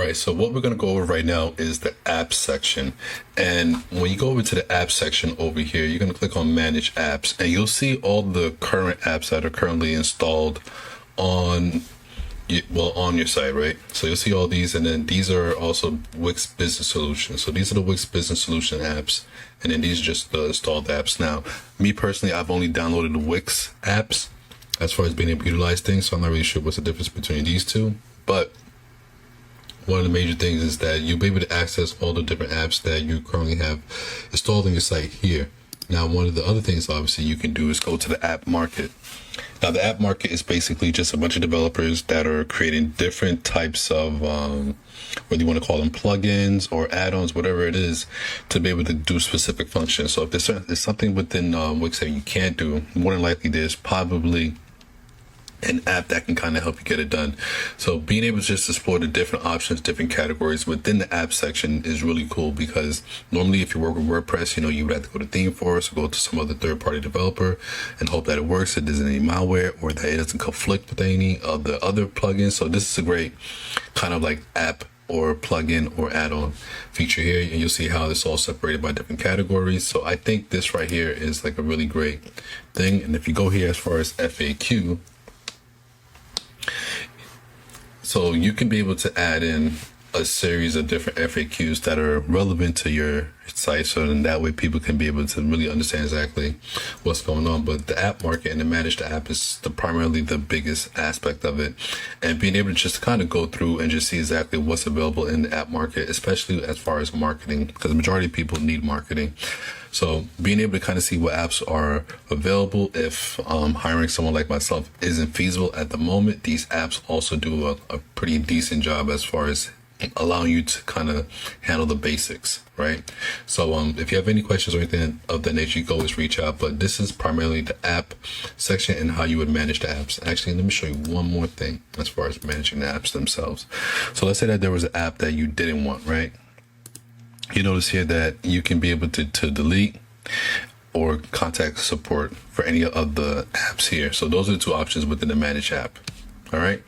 right, so what we're going to go over right now is the apps section. And when you go over to the apps section over here, you're going to click on manage apps, and you'll see all the current apps that are currently installed on your site, right? So you'll see all these, and then these are also Wix Business Solutions. So these are the Wix Business Solution apps, and then these are just the installed apps. Now, me personally, I've only downloaded the Wix apps as far as being able to utilize things, so I'm not really sure what's the difference between these two. But one of the major things is that you'll be able to access all the different apps that you currently have installed on your site here. Now, one of the other things, obviously, you can do is go to the app market. Now, the app market is basically just a bunch of developers that are creating different types of, whether you want to call them plugins or add-ons, whatever it is, to be able to do specific functions. So if there's something within Wix that you can't do, more than likely there's probably an app that can kind of help you get it done. So being able to just explore the different options, different categories within the app section is really cool, because normally if you work with WordPress, you would have to go to ThemeForest or go to some other third-party developer and hope that it works, it doesn't any malware, or that it doesn't conflict with any of the other plugins. So this is a great kind of like app or plugin or add-on feature here, and you'll see how it's all separated by different categories. So I think this right here is like a really great thing. And if you go here as far as FAQ, so you can be able to add in a series of different FAQs that are relevant to your site, so then that way people can be able to really understand exactly what's going on. But the app market and the managed app is primarily the biggest aspect of it, and being able to just kind of go through and just see exactly what's available in the app market, especially as far as marketing, because the majority of people need marketing. So being able to kind of see what apps are available, if hiring someone like myself isn't feasible at the moment, these apps also do a pretty decent job as far as allowing you to kind of handle the basics, right? So if you have any questions or anything of that nature, you can always reach out. But this is primarily the app section and how you would manage the apps. Actually, let me show you one more thing as far as managing the apps themselves. So let's say that there was an app that you didn't want, right? You notice here that you can be able to delete or contact support for any of the apps here. So those are the two options within the manage app. All right.